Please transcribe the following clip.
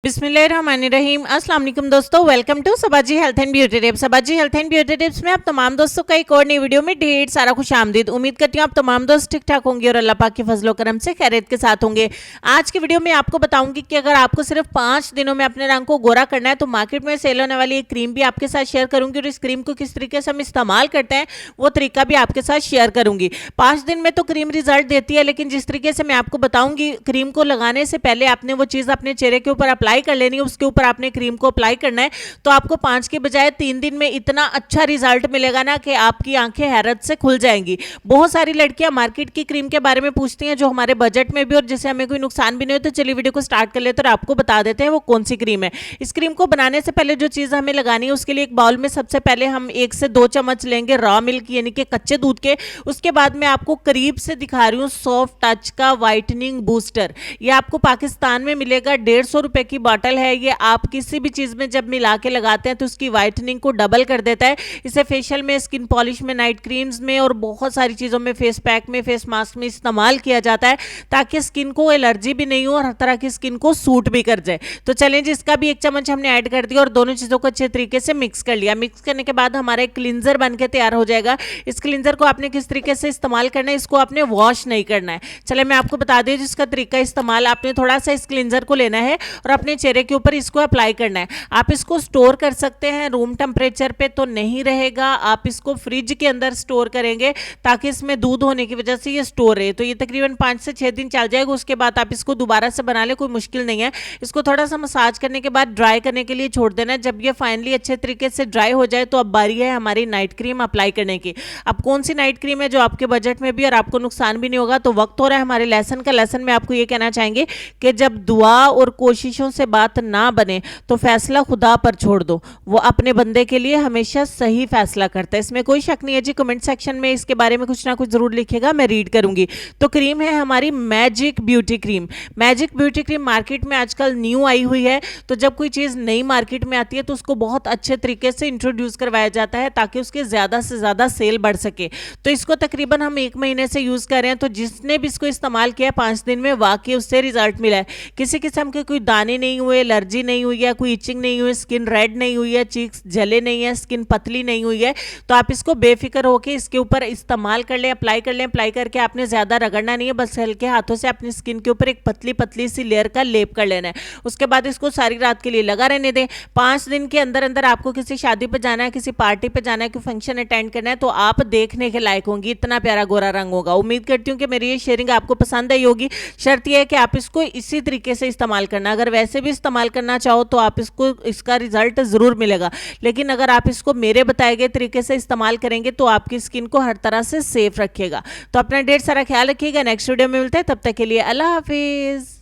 बिस्मिल्लाहिर्रहमानिर्रहीम। अस्सलाम वालेकुम दोस्तों, welcome to Sabaji health and beauty tips. Sabaji health and beauty tips में आप तमाम दोस्तों का एक और नई वीडियो में ढेर सारा खुश आमदीद। उम्मीद करती हूँ आप तमाम दोस्त ठीक ठाक होंगे और अल्लाह पाक के फजलो करम से खैरियत के साथ होंगे। आज की वीडियो में आपको बताऊंगी कि अगर आपको सिर्फ 5 दिनों में अपने रंग को गोरा करना है तो मार्केट में सेल होने वाली एक क्रीम भी आपके साथ शेयर करूंगी और इस क्रीम को किस तरीके से हम इस्तेमाल करते हैं वो तरीका भी आपके साथ शेयर करूंगी। 5 दिन में तो क्रीम रिजल्ट देती है, लेकिन जिस तरीके से मैं आपको बताऊंगी क्रीम को लगाने से पहले आपने वो चीज़ अपने चेहरे के ऊपर अप्लाई कर लेनी है, उसके ऊपर आपने क्रीम को अप्लाई करना है तो आपको 5 के बजाय 3 दिन में इतना अच्छा रिजल्ट मिलेगा ना कि आपकी आंखें हैरत से खुल जाएंगी। बहुत सारी लड़कियां मार्केट की क्रीम के बारे में पूछती हैं जो हमारे बजट में भी और जिससे हमें कोई नुकसान भी नहीं हो, तो चलिए वीडियो को स्टार्ट कर लेते हैं और आपको बता देते हैं वो कौन सी क्रीम है। इस क्रीम को बनाने से पहले जो चीज़ हमें लगानी है उसके लिए एक बाउल में सबसे पहले हम 1 से 2 चम्मच लेंगे रॉ मिल्क यानी कि कच्चे दूध के। उसके बाद मैं आपको करीब से दिखा रही हूँ सॉफ्ट टच का वाइटनिंग बूस्टर। ये आपको पाकिस्तान में मिलेगा, 150 रुपए की बॉटल है। ये आप किसी भी चीज में जब मिला के लगाते हैं तो उसकी वाइटनिंग को डबल कर देता है। इसे फेशियल में, स्किन पॉलिश में, नाइट क्रीम्स में और बहुत सारी चीजों में, फेस पैक में, फेस मास्क में इस्तेमाल किया जाता है ताकि स्किन को एलर्जी भी नहीं हो और हर तरह की स्किन को सूट भी कर जाए। तो चलें जी, इसका भी 1 चम्मच हमने ऐड कर दिया और दोनों चीजों को अच्छे तरीके से मिक्स कर लिया। मिक्स करने के बाद हमारा एक क्लींजर बन के तैयार हो जाएगा। इस क्लींजर को आपने किस तरीके से इस्तेमाल करना है, इसको आपने वॉश नहीं करना है। चले मैं आपको बता दूं जिसका तरीका इस्तेमाल, आपने थोड़ा सा इस क्लींजर को लेना है और अपने चेहरे के ऊपर इसको अप्लाई करना है। आप इसको स्टोर कर सकते हैं, रूम टेम्परेचर पे तो नहीं रहेगा, आप इसको फ्रिज के अंदर स्टोर करेंगे ताकि इसमें दूध होने की वजह से ये स्टोर रहे। तो ये तकरीबन 5 से 6 दिन चल जाएगा। उसके बाद आप इसको दोबारा से बना ले, कोई मुश्किल नहीं है। इसको थोड़ा सा मसाज करने के बाद ड्राई करने के लिए छोड़ देना है। जब ये फाइनली अच्छे तरीके से ड्राई हो जाए तो अब बारी है हमारी नाइट क्रीम अप्लाई करने की। अब कौन सी नाइट क्रीम है जो आपके बजट में भी और आपको नुकसान भी नहीं होगा। तो वक्त हो रहा है हमारे लेसन का। लेसन में आपको ये कहना चाहेंगे कि जब दुआ और कोशिशों से बात ना बने तो फैसला खुदा पर छोड़ दो, वो अपने बंदे के लिए हमेशा सही फैसला करता है। इसमें कोई शक नहीं है जी। कमेंट सेक्शन में इसके बारे में कुछ ना कुछ जरूर लिखेगा, मैं रीड करूंगी। तो क्रीम है हमारी magic beauty cream. Magic beauty cream market में आजकल न्यू आई हुई है। तो जब कोई चीज़ नई मार्केट में आती है तो उसको बहुत अच्छे तरीके से इंट्रोड्यूस करवाया जाता है ताकि उसके ज़्यादा से ज़्यादा सेल बढ़ सके। तो इसको तकरीबन हम 1 महीने से यूज़ कर रहे हैं। तो जिसने भी इसको इस्तेमाल किया 5 दिन में वाकई उससे रिजल्ट मिला है। किसी किस्म के कोई दाने नहीं हुए, एलर्जी नहीं हुई है, कोई इचिंग नहीं हुई, स्किन रेड नहीं हुई है, चीक्स जले नहीं है, स्किन पतली नहीं हुई है। तो आप इसको बेफिक्र होकर इसके ऊपर इस्तेमाल कर लें, अप्लाई कर लें। अप्लाई करके आपने ज़्यादा रगड़ना नहीं है, बस हल्के हाथों से अपनी स्किन के ऊपर एक पतली पतली सी लेयर का लेप कर लेना है। उसके बाद इसको सारी रात के लिए लगा रहने दें। 5 दिन के अंदर अंदर आपको किसी शादी पर जाना है, किसी पार्टी पर जाना है, कोई फंक्शन अटेंड करना है तो आप देखने के लायक होंगी। इतना प्यारा गोरा रंग होगा। उम्मीद करती हूँ कि मेरी ये शेयरिंग आपको पसंद आई होगी। शर्त यह है कि आप इसको इसी तरीके से इस्तेमाल करना। अगर वैसे भी इस्तेमाल करना चाहो तो आप इसका रिजल्ट जरूर मिलेगा, लेकिन अगर आप इसको मेरे बताए गए तरीके से इस्तेमाल करेंगे तो आपकी स्किन को हर तरह से सेफ रखेगा। तो अपना ढेर सारा ख्याल रखिएगा। नेक्स्ट वीडियो में मिलते हैं, तब तक के लिए अल्लाह हाफिज।